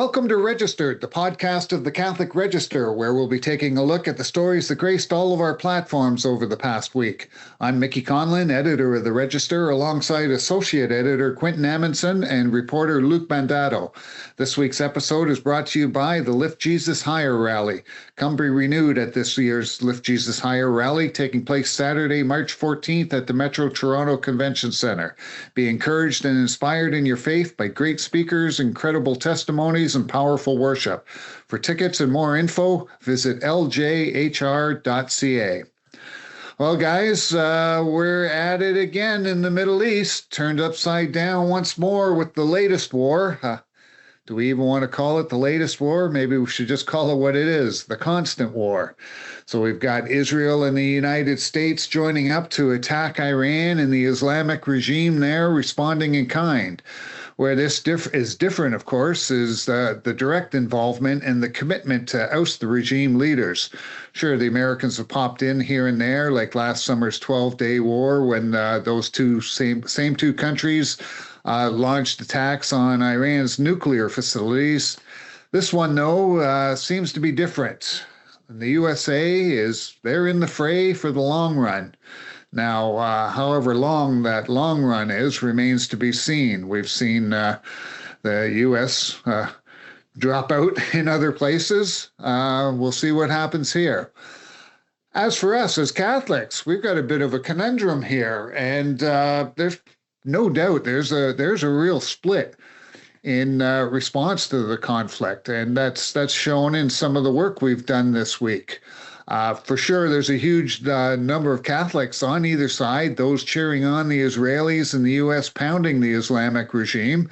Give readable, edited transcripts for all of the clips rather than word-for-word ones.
Welcome to Registered, the podcast of the Catholic Register, where we'll be taking a look at the stories that graced all of our platforms over the past week. I'm Mickey Conlon, editor of the Register, alongside associate editor Quinton Amundson and reporter Luke Mandato. This week's episode is brought to you by the Lift Jesus Higher Rally. Come be renewed at this year's Lift Jesus Higher Rally, taking place Saturday, March 14th at the Metro Toronto Convention Centre. Be encouraged and inspired in your faith by great speakers, incredible testimonies, and powerful worship. For tickets and more info, visit ljhr.ca. Well, guys, we're at it again in the Middle East, turned upside down once more with the latest war. Do we even want to call it the latest war? Maybe we should just call it what it is, the constant war. So we've got Israel and the United States joining up to attack Iran and the Islamic regime there responding in kind. Where this is different, of course, is the direct involvement and the commitment to oust the regime leaders. Sure, the Americans have popped in here and there, like last summer's 12-day war when those same two countries launched attacks on Iran's nuclear facilities. This one, though, seems to be different. The USA they're in the fray for the long run. Now, however long that long run is remains to be seen. We've seen the U.S. Drop out in other places. We'll see what happens here. As for us as Catholics, we've got a bit of a conundrum here, and there's no doubt there's a real split in response to the conflict, and that's shown in some of the work we've done this week. For sure, there's a huge number of Catholics on either side, those cheering on the Israelis and the U.S. pounding the Islamic regime.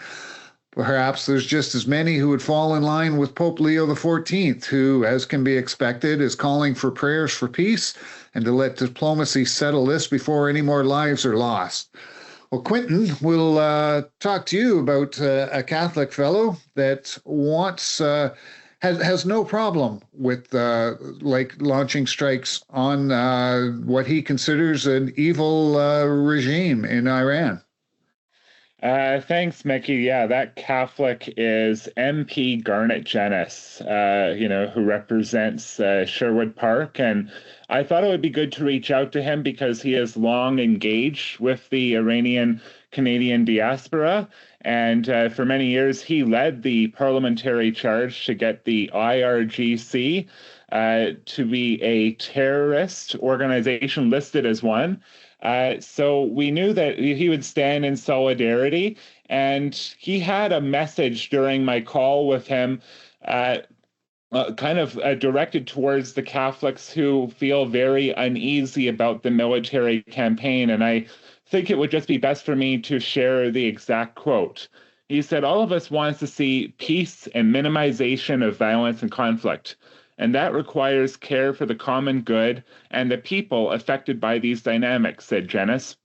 Perhaps there's just as many who would fall in line with Pope Leo XIV, who, as can be expected, is calling for prayers for peace and to let diplomacy settle this before any more lives are lost. Well, Quinton, we'll talk to you about a Catholic fellow that wants... has no problem with launching strikes on what he considers an evil regime in Iran. Thanks, Mickey. Yeah, that Catholic is MP Garnet Jenis, who represents Sherwood Park. And I thought it would be good to reach out to him because he has long engaged with the Iranian Canadian diaspora. And for many years, he led the parliamentary charge to get the IRGC to be a terrorist organization listed as one. So we knew that he would stand in solidarity. And he had a message during my call with him directed towards the Catholics who feel very uneasy about the military campaign. And I think it would just be best for me to share the exact quote. He said, "All of us wants to see peace and minimization of violence and conflict, and that requires care for the common good and the people affected by these dynamics," said Jenis.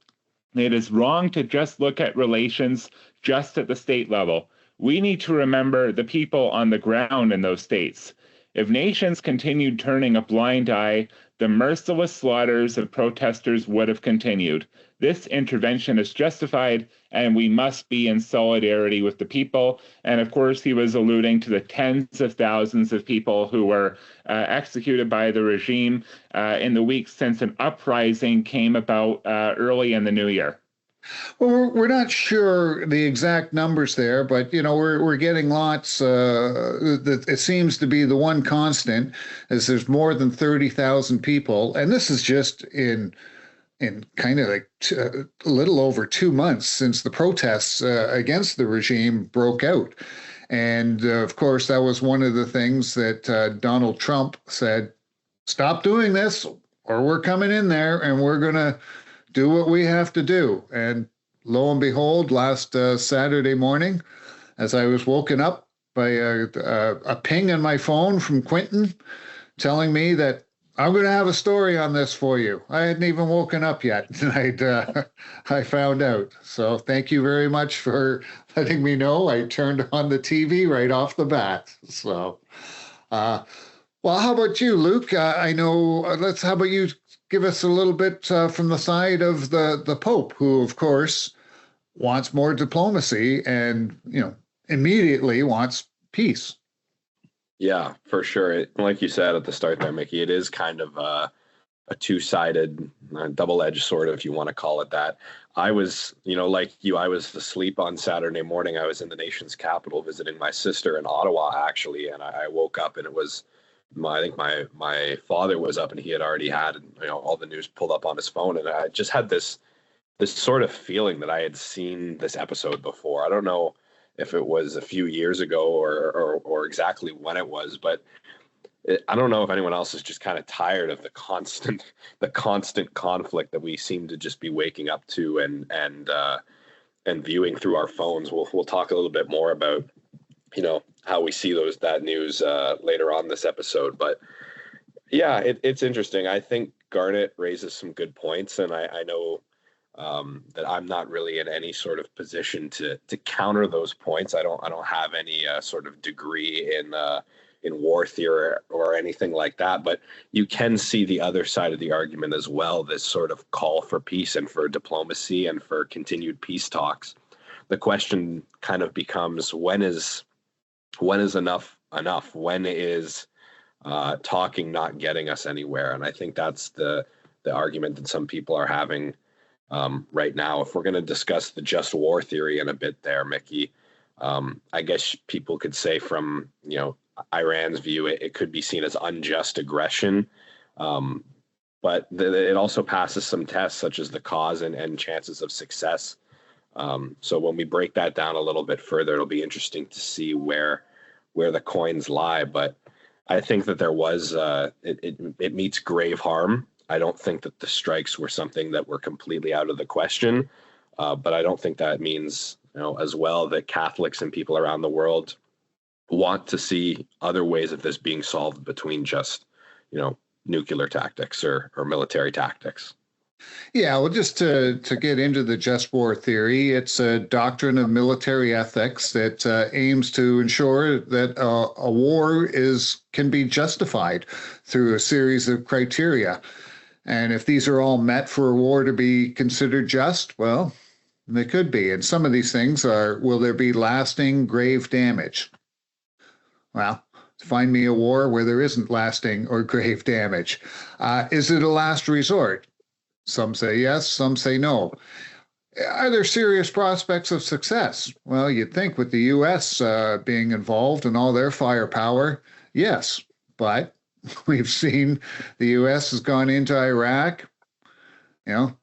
"It is wrong to just look at relations just at the state level. We need to remember the people on the ground in those states. If nations continued turning a blind eye, the merciless slaughters of protesters would have continued. This intervention is justified, and we must be in solidarity with the people." And of course, he was alluding to the tens of thousands of people who were executed by the regime in the weeks since an uprising came about early in the new year. Well, we're not sure the exact numbers there, but we're getting lots. It seems to be the one constant, is there's more than 30,000 people, and this is just in kind of like a little over 2 months since the protests against the regime broke out. And of course, that was one of the things that Donald Trump said, "Stop doing this or we're coming in there and we're going to do what we have to do." And lo and behold, last Saturday morning, as I was woken up by a ping on my phone from Quinton telling me that I'm going to have a story on this for you. I hadn't even woken up yet, and I found out. So thank you very much for letting me know. I turned on the TV right off the bat. So, well, how about you, Luke? I know. How about you give us a little bit from the side of the Pope, who, of course, wants more diplomacy and immediately wants peace. Yeah, for sure. Like you said at the start there, Mickey, it is kind of a two-sided, double-edged sword, if you want to call it that. I was, like you, I was asleep on Saturday morning. I was in the nation's capital visiting my sister in Ottawa, actually, and I woke up and it was I think my father was up and he had already had all the news pulled up on his phone, and I just had this sort of feeling that I had seen this episode before. I don't know if it was a few years ago or exactly when it was, but I don't know if anyone else is just kind of tired of the constant conflict that we seem to just be waking up to and viewing through our phones. We'll talk a little bit more about how we see that news later on this episode, but yeah, it's interesting. I think Garnet raises some good points, and I know that I'm not really in any sort of position to counter those points. I don't have any sort of degree in war theory or anything like that, but you can see the other side of the argument as well, this sort of call for peace and for diplomacy and for continued peace talks. The question kind of becomes, when is enough enough? When is talking not getting us anywhere? And I think that's the argument that some people are having right now. If we're going to discuss the just war theory in a bit there, Mickey, I guess people could say from, Iran's view, it could be seen as unjust aggression. But it also passes some tests, such as the cause and chances of success. So when we break that down a little bit further, it'll be interesting to see where the coins lie. But I think that there was it meets grave harm. I don't think that the strikes were something that were completely out of the question, but I don't think that means as well that Catholics and people around the world want to see other ways of this being solved between just nuclear tactics or military tactics. Yeah, well, just to get into the just war theory, it's a doctrine of military ethics that aims to ensure that a war can be justified through a series of criteria. And if these are all met for a war to be considered just, well, they could be. And some of these things are, will there be lasting grave damage? Well, find me a war where there isn't lasting or grave damage. Is it a last resort? Some say yes, some say no. Are there serious prospects of success? Well, you'd think with the U.S. Being involved and all their firepower, yes. But we've seen the U.S. has gone into Iraq,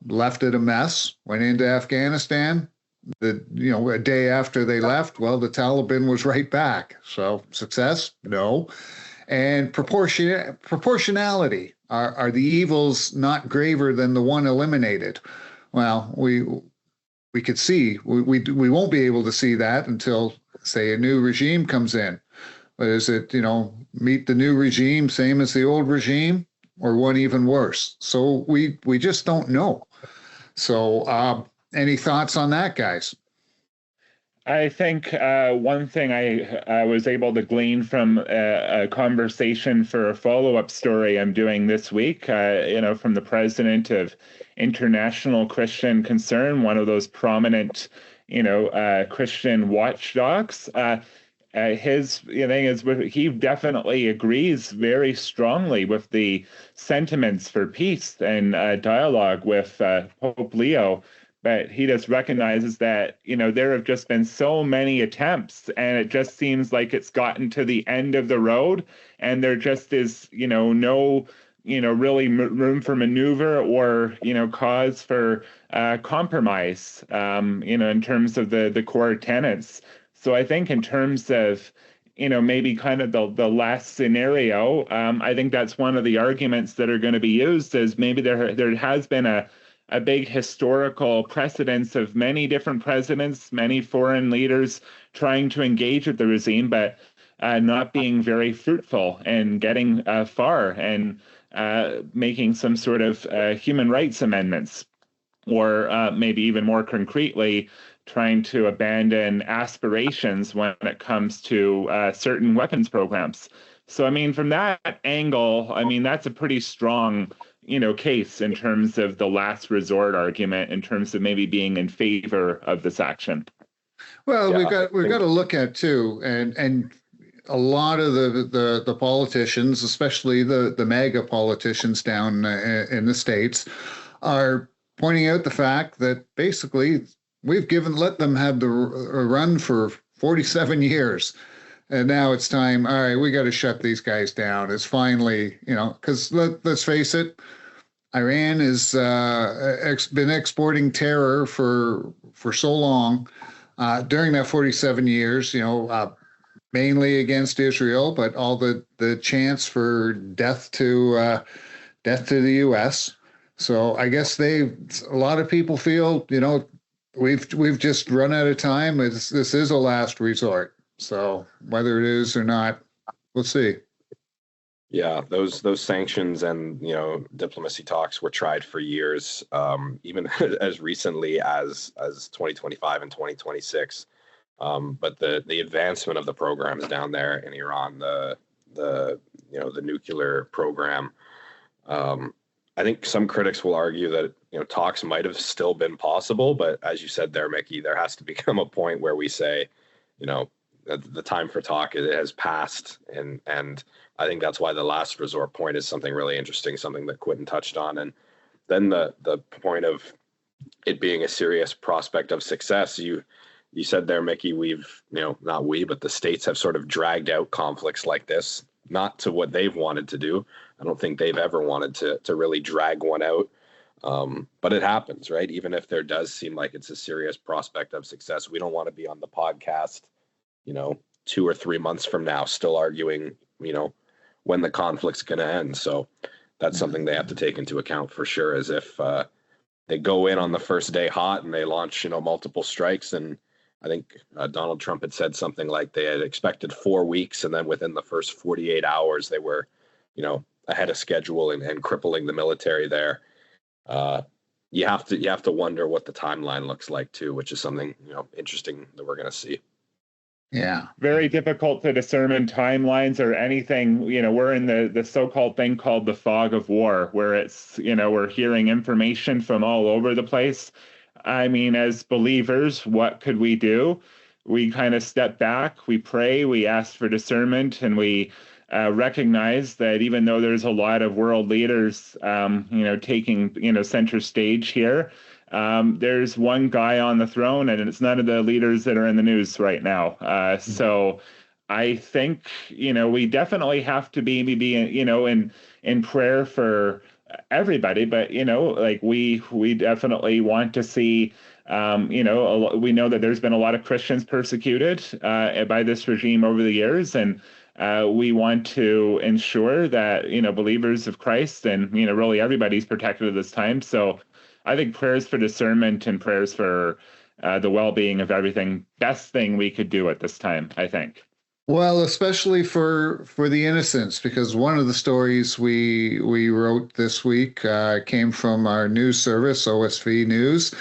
left it a mess, went into Afghanistan. A day after they left, well, the Taliban was right back. So success? No. And proportionality. Are the evils not graver than the one eliminated? Well, we could see. We won't be able to see that until, say, a new regime comes in. But is it, meet the new regime, same as the old regime, or one even worse? So we just don't know. So any thoughts on that, guys? I think one thing I was able to glean from a conversation for a follow-up story I'm doing this week, from the president of International Christian Concern, one of those prominent, Christian watchdogs. His thing is, he definitely agrees very strongly with the sentiments for peace and dialogue with Pope Leo. But he just recognizes that, there have just been so many attempts, and it just seems like it's gotten to the end of the road, and there just is, no, really room for maneuver or, cause for compromise, in terms of the core tenets. So I think in terms of, maybe kind of the last scenario, I think that's one of the arguments that are going to be used, is maybe there has been a big historical precedence of many different presidents, many foreign leaders trying to engage with the regime, but not being very fruitful and getting far and making some sort of human rights amendments, or maybe even more concretely, trying to abandon aspirations when it comes to certain weapons programs. So, from that angle, that's a pretty strong case in terms of the last resort argument, in terms of maybe being in favor of this action. Well, we've got to look at too, and a lot of the politicians, especially the MAGA politicians down in the States, are pointing out the fact that basically we've let them have the run for 47 years. And now it's time. All right, we got to shut these guys down. It's finally, because let's face it, Iran has been exporting terror for so long. During that 47 years, mainly against Israel, but all the chance for death to the U.S. So I guess a lot of people feel, we've just run out of time. This is a last resort. So whether it is or not, we'll see. Yeah, those sanctions and diplomacy talks were tried for years, even as recently as 2025 and 2026. But the advancement of the programs down there in Iran, the nuclear program, I think some critics will argue that talks might have still been possible, but as you said there, Mickey, there has to become a point where we say, the time for talk has passed, and I think that's why the last resort point is something really interesting, something that Quinton touched on, and then the point of it being a serious prospect of success. You said there, Mickey, we've not we, but the states have sort of dragged out conflicts like this, not to what they've wanted to do. I don't think they've ever wanted to really drag one out, but it happens, right? Even if there does seem like it's a serious prospect of success, we don't want to be on the podcast 2 or 3 months from now, still arguing, when the conflict's going to end. So that's something they have to take into account for sure, as if they go in on the first day hot and they launch, multiple strikes. And I think Donald Trump had said something like they had expected 4 weeks. And then within the first 48 hours, they were, ahead of schedule and crippling the military there. You have to wonder what the timeline looks like too, which is something, interesting that we're going to see. Yeah. Very difficult to discern timelines or anything. We're in the so-called thing called the fog of war, where it's, we're hearing information from all over the place. I mean, as believers, what could we do? We kind of step back, we pray, we ask for discernment, and we recognize that even though there's a lot of world leaders, taking, center stage here, there's one guy on the throne, and it's none of the leaders that are in the news right now. So I think, we definitely have to be in prayer for everybody, but, we definitely want to see, we know that there's been a lot of Christians persecuted by this regime over the years, and we want to ensure that, believers of Christ and, really everybody's protected at this time. So I think prayers for discernment and prayers for the well-being of everything, best thing we could do at this time, I think. Well, especially for the innocents, because one of the stories we wrote this week came from our news service, OSV News,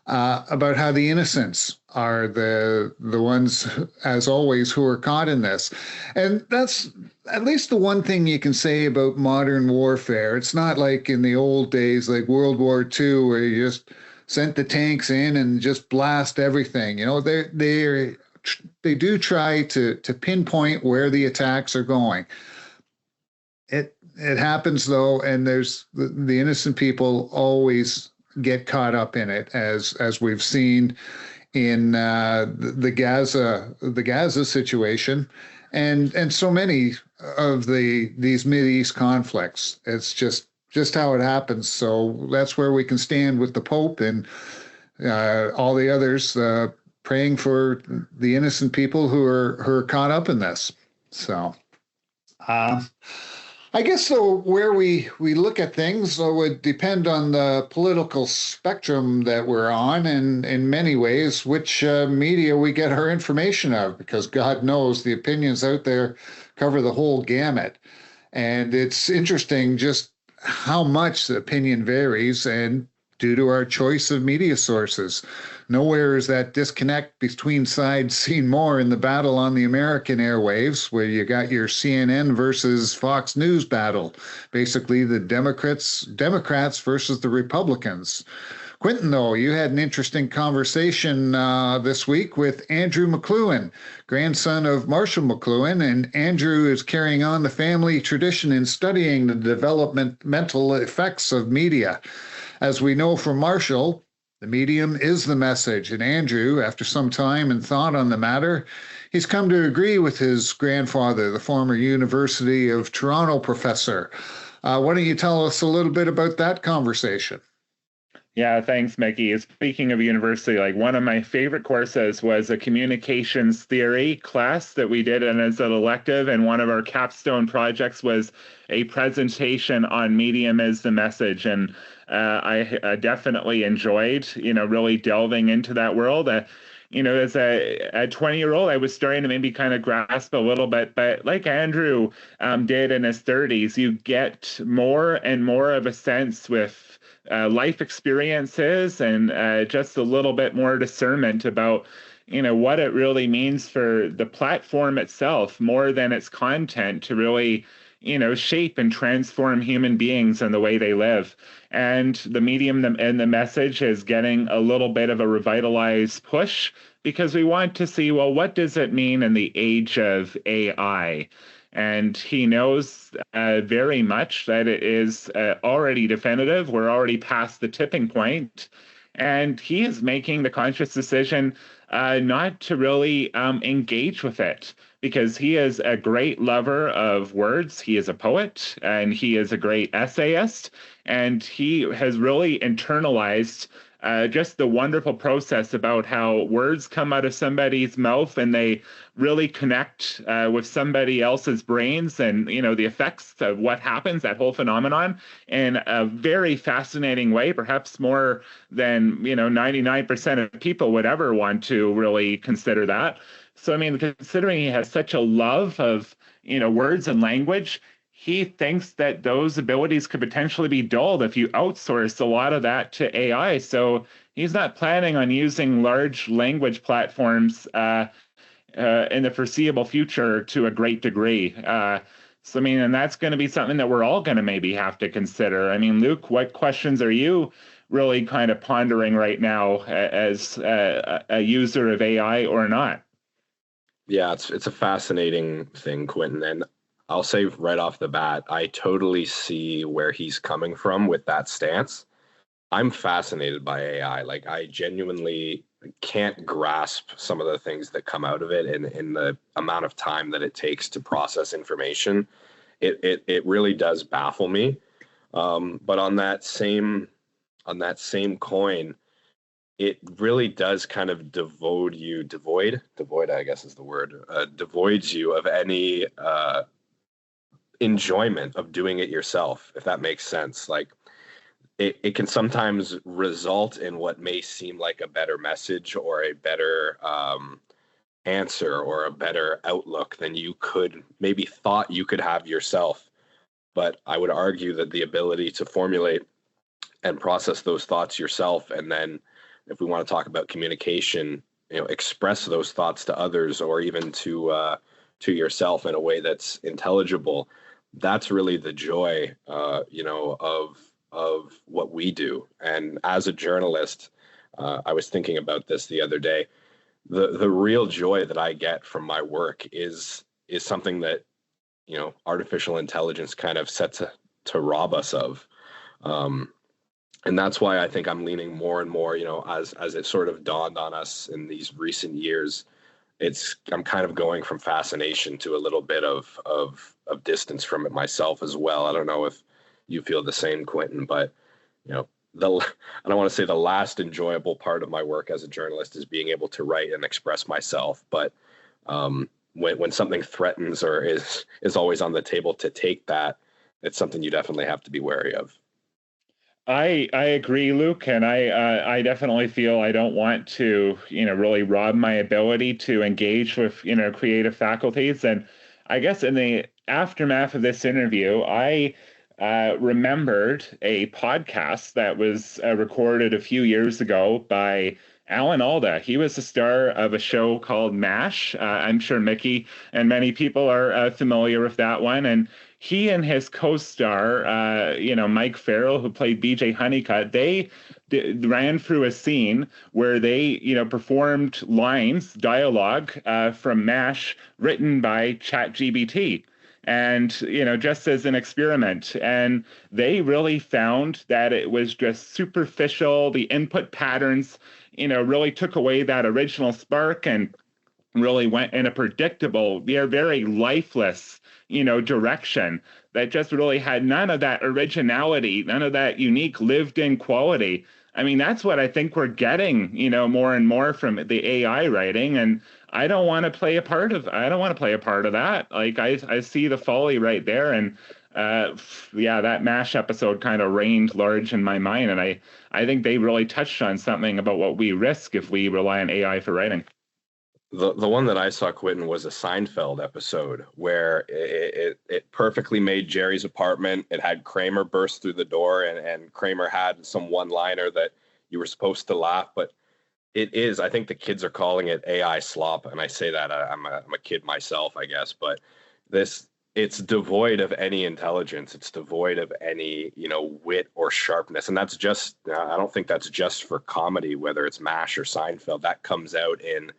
about how the innocents are the ones, as always, who are caught in this. And that's at least the one thing you can say about modern warfare. It's not like in the old days, like World War II, where you just sent the tanks in and just blast everything. They do try to pinpoint where the attacks are going. It happens though, and there's the innocent people always get caught up in it, as we've seen in the Gaza situation, and so many of these Mideast conflicts. It's just how it happens. So that's where we can stand with the Pope and all the others, praying for the innocent people who are caught up in this. So I guess so where we look at things would depend on the political spectrum that we're on, and in many ways which media we get our information of, because God knows the opinions out there cover the whole gamut. And it's interesting just how much the opinion varies, and due to our choice of media sources. Nowhere is that disconnect between sides seen more in the battle on the American airwaves, where you got your CNN versus Fox News battle, basically the Democrats versus the Republicans, Quinton, though, you had an interesting conversation this week with Andrew McLuhan, grandson of Marshall McLuhan, and Andrew is carrying on the family tradition in studying the developmental effects of media. As we know from Marshall, the medium is the message, and Andrew, after some time and thought on the matter, he's come to agree with his grandfather, the former University of Toronto professor. Why don't you tell us a little bit about that conversation? Yeah, thanks, Mickey. Speaking of university, like one of my favorite courses was a communications theory class that we did as an elective, and one of our capstone projects was a presentation on medium as the message. And I definitely enjoyed, really delving into that world. As a 20-year-old, I was starting to maybe kind of grasp a little bit, but like Andrew did in his 30s, you get more and more of a sense with life experiences and just a little bit more discernment about what it really means for the platform itself more than its content to really shape and transform human beings and the way they live. And the medium and the message is getting a little bit of a revitalized push because we want to see, well, what does it mean in the age of AI? And he knows very much that it is already definitive. We're already past the tipping point. And he is making the conscious decision not to really engage with it because he is a great lover of words. He is a poet and he is a great essayist. And he has really internalized just the wonderful process about how words come out of somebody's mouth and they really connect with somebody else's brains and, the effects of what happens, that whole phenomenon, in a very fascinating way, perhaps more than, 99% of people would ever want to really consider that. So, considering he has such a love of, words and language, he thinks that those abilities could potentially be dulled if you outsource a lot of that to AI. So he's not planning on using large language platforms in the foreseeable future to a great degree. And that's going to be something that we're all going to maybe have to consider. Luke, what questions are you really kind of pondering right now as a user of AI or not? Yeah, it's a fascinating thing, Quinton. And I'll say right off the bat, I totally see where he's coming from with that stance. I'm fascinated by AI. Like, I genuinely can't grasp some of the things that come out of it in the amount of time that it takes to process information. It really does baffle me. But on that same coin, it really does kind of devoid, I guess is the word, devoids you of any enjoyment of doing it yourself, if that makes sense. Like, it can sometimes result in what may seem like a better message or a better answer or a better outlook than you could maybe thought you could have yourself. But I would argue that the ability to formulate and process those thoughts yourself, and then if we want to talk about communication, express those thoughts to others or even to yourself in a way that's intelligible, that's really the joy, of what we do. And as a journalist, I was thinking about this the other day. The real joy that I get from my work is something that artificial intelligence kind of set to rob us of. And that's why I think I'm leaning more and more, as it sort of dawned on us in these recent years, I'm kind of going from fascination to a little bit of distance from it myself as well. I don't know if you feel the same, Quinton, but I don't want to say the last enjoyable part of my work as a journalist is being able to write and express myself. But when something threatens or is always on the table to take that, it's something you definitely have to be wary of. I agree, Luke, and I definitely feel I don't want to, really rob my ability to engage with, creative faculties. And I guess in the aftermath of this interview, I remembered a podcast that was recorded a few years ago by Alan Alda. He was the star of a show called MASH. I'm sure Mickey and many people are familiar with that one. And he and his co-star, Mike Farrell, who played BJ Honeycutt, they ran through a scene where they, performed dialogue from MASH written by ChatGPT. And, just as an experiment. And they really found that it was just superficial. The input patterns, really took away that original spark and really went in a predictable, very lifeless, direction that just really had none of that originality, none of that unique lived in quality. I mean, that's what I think we're getting, more and more from the AI writing. And I don't want to play a part of that. Like I see the folly right there. And that MASH episode kind of reigned large in my mind. And I think they really touched on something about what we risk if we rely on AI for writing. The one that I saw, Quinton, was a Seinfeld episode where it perfectly made Jerry's apartment. It had Kramer burst through the door, and Kramer had some one-liner that you were supposed to laugh. But I think the kids are calling it AI slop, and I say that I'm a kid myself, I guess. But it's devoid of any intelligence. It's devoid of any wit or sharpness, and that's just I don't think that's just for comedy, whether it's MASH or Seinfeld. That comes out in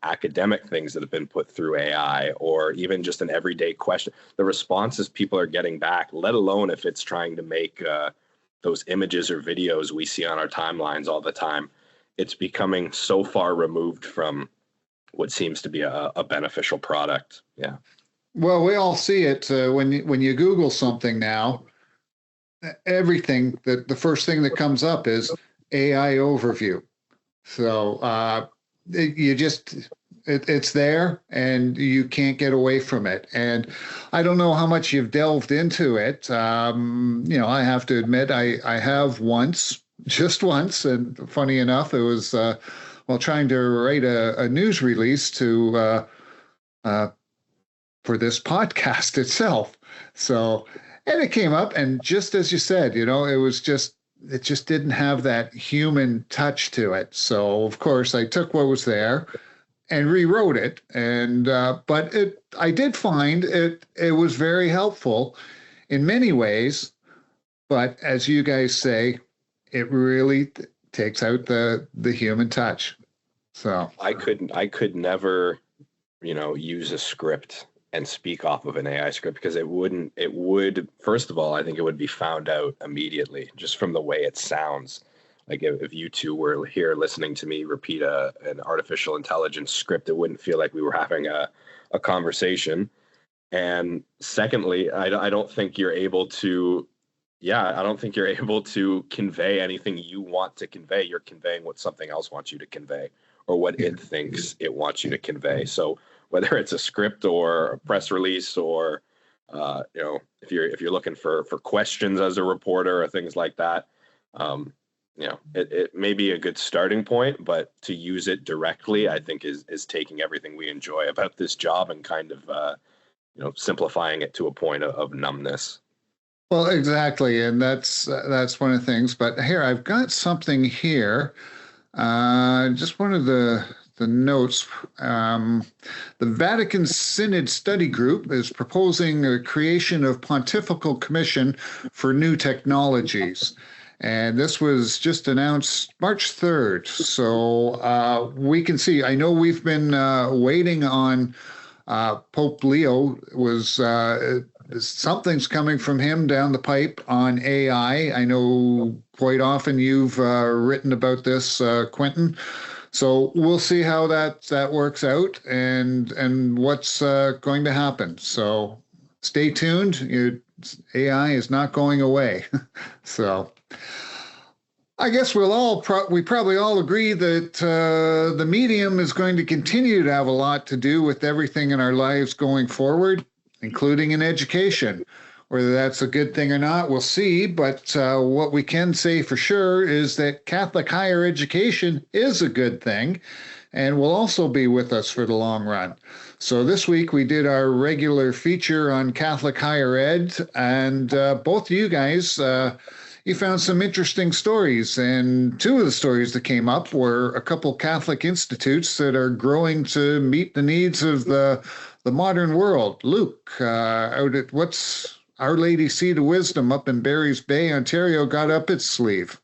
academic things that have been put through AI, or even just an everyday question. The responses people are getting back, let alone if it's trying to make those images or videos we see on our timelines all the time, it's becoming so far removed from what seems to be a beneficial product. Yeah. Well, we all see it when you Google something now. Everything the first thing that comes up is AI overview. So it's there and you can't get away from it. And I don't know how much you've delved into it. I have to admit, I have just once. And funny enough, it was while trying to write a news release for this podcast itself. So, and it came up, and just as you said, it just didn't have that human touch to it. So, of course, I took what was there and rewrote it. And but I did find it was very helpful in many ways. But as you guys say, it really takes out the human touch. So I could never, use a script and speak off of an AI script, because it would, first of all, I think it would be found out immediately just from the way it sounds. Like if you two were here listening to me repeat an artificial intelligence script, it wouldn't feel like we were having a conversation. And secondly, I don't think you're able to, I don't think you're able to convey anything you want to convey. You're conveying what something else wants you to convey, or what it thinks it wants you to convey. So whether it's a script or a press release, or if you're looking for questions as a reporter or things like that, it may be a good starting point, but to use it directly, I think is taking everything we enjoy about this job and kind of simplifying it to a point of numbness. Well, exactly, and that's one of the things. But here, I've got something here. Just one of the notes. The Vatican Synod Study Group is proposing a creation of Pontifical Commission for New Technologies. And this was just announced March 3rd. So we can see, I know we've been waiting on Pope Leo. Something's coming from him down the pipe on AI. I know quite often you've written about this, Quinton. So we'll see how that works out and what's going to happen. So stay tuned. AI is not going away. So I guess we probably all agree that the medium is going to continue to have a lot to do with everything in our lives going forward, including in education. Whether that's a good thing or not, we'll see. But what we can say for sure is that Catholic higher education is a good thing and will also be with us for the long run. So this week we did our regular feature on Catholic higher ed, and both of you guys you found some interesting stories. And two of the stories that came up were a couple Catholic institutes that are growing to meet the needs of the modern world. Luke, out at what's Our Lady Seat of Wisdom up in Barry's Bay, Ontario, got up its sleeve.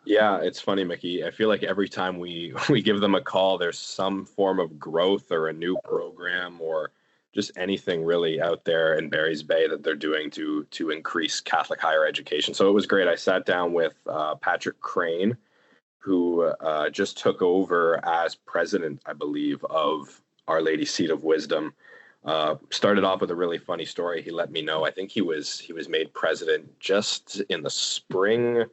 Yeah, it's funny, Mickey. I feel like every time we give them a call, there's some form of growth or a new program or just anything really out there in Barry's Bay that they're doing to increase Catholic higher education. So it was great. I sat down with Patrick Crane, who just took over as president, I believe, of Our Lady Seat of Wisdom. Started off with a really funny story. He let me know. I think he was made president just in the spring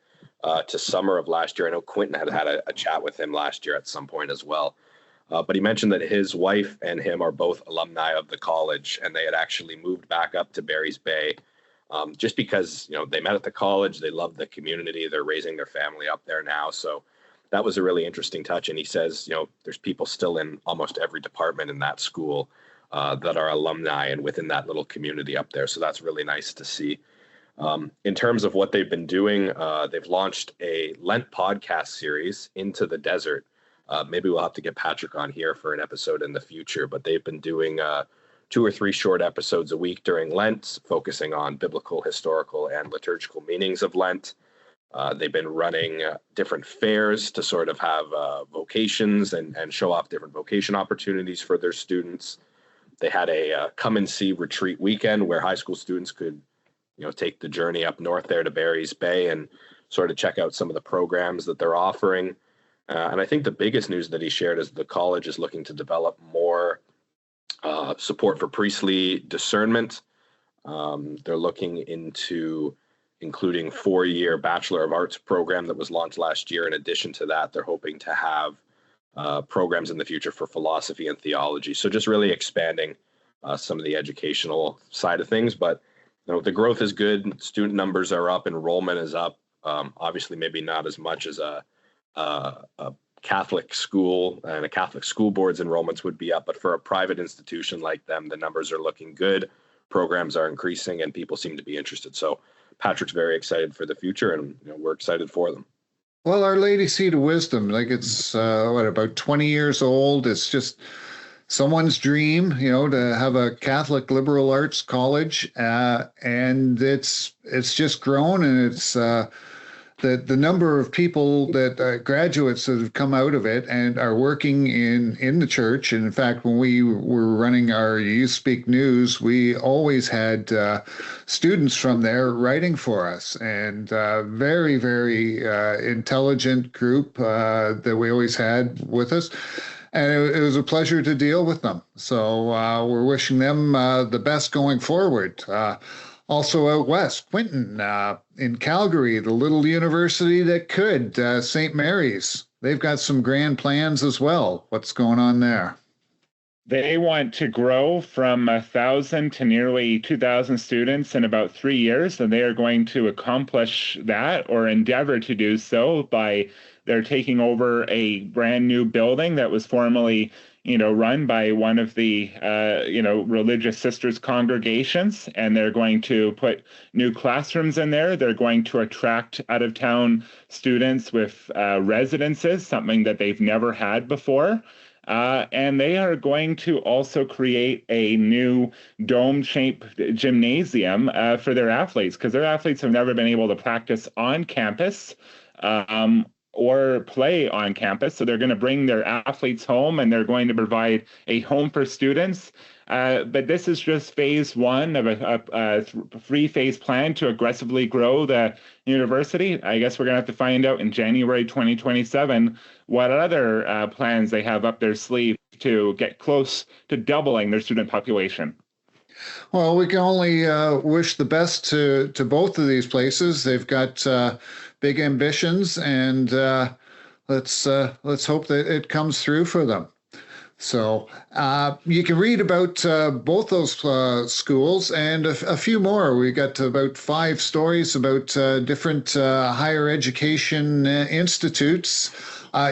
to summer of last year. I know Quinton had a chat with him last year at some point as well. But he mentioned that his wife and him are both alumni of the college, and they had actually moved back up to Barry's Bay just because, they met at the college. They loved the community. They're raising their family up there now. So that was a really interesting touch. And he says, there's people still in almost every department in that school that are alumni and within that little community up there. So that's really nice to see. In terms of what they've been doing, they've launched a Lent podcast series, Into the Desert. Maybe we'll have to get Patrick on here for an episode in the future, but they've been doing 2 or 3 short episodes a week during Lent, focusing on biblical, historical, and liturgical meanings of Lent. They've been running different fairs to sort of have vocations and show off different vocation opportunities for their students. They had a come and see retreat weekend where high school students could take the journey up north there to Barry's Bay and sort of check out some of the programs that they're offering. And I think the biggest news that he shared is the college is looking to develop more support for priestly discernment. They're looking into including 4-year Bachelor of Arts program that was launched last year. In addition to that, they're hoping to have programs in the future for philosophy and theology. So just really expanding some of the educational side of things. But the growth is good. Student numbers are up. Enrollment is up. Obviously, maybe not as much as a Catholic school and a Catholic school board's enrollments would be up. But for a private institution like them, the numbers are looking good. Programs are increasing and people seem to be interested. So Patrick's very excited for the future and we're excited for them. Well, Our Lady Seat of Wisdom, like it's about 20 years old. It's just someone's dream, to have a Catholic liberal arts college, and it's just grown, and it's the number of people that graduates that have come out of it and are working in the church. And in fact, when we were running our Youth Speak News, we always had students from there writing for us, and very, very intelligent group that we always had with us. And it was a pleasure to deal with them. So we're wishing them the best going forward. Also out west, Quinton in Calgary, the little university that could, St. Mary's. They've got some grand plans as well. What's going on there? They want to grow from 1,000 to nearly 2,000 students in about 3 years, and they are going to accomplish that or endeavor to do so by they're taking over a brand new building that was formerly run by one of the, religious sisters congregations, and they're going to put new classrooms in there. They're going to attract out-of-town students with residences, something that they've never had before. And they are going to also create a new dome-shaped gymnasium for their athletes, because their athletes have never been able to practice on campus or play on campus. So they're going to bring their athletes home, and they're going to provide a home for students. But this is just phase one of a 3-phase plan to aggressively grow the university. I guess we're going to have to find out in January 2027 what other plans they have up their sleeve to get close to doubling their student population. Well, we can only wish the best to both of these places. They've got big ambitions, and let's hope that it comes through for them. So you can read about both those schools and a few more. We got about 5 stories about different higher education institutes.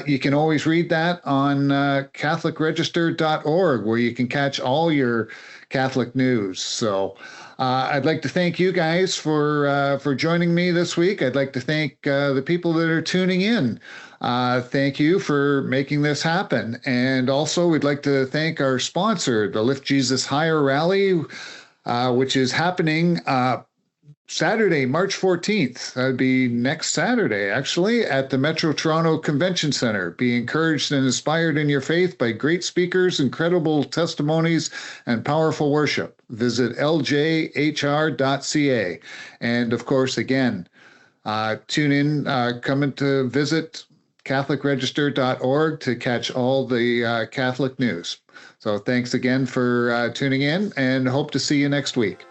You can always read that on CatholicRegister.org, where you can catch all your Catholic news. So I'd like to thank you guys for joining me this week. I'd like to thank the people that are tuning in. Thank you for making this happen. And also, we'd like to thank our sponsor, the Lift Jesus Higher Rally, which is happening Saturday, March 14th. That would be next Saturday, actually, at the Metro Toronto Convention Center. Be encouraged and inspired in your faith by great speakers, incredible testimonies, and powerful worship. Visit ljhr.ca. And of course, again, tune in, coming to visit catholicregister.org to catch all the Catholic news. So thanks again for tuning in, and hope to see you next week.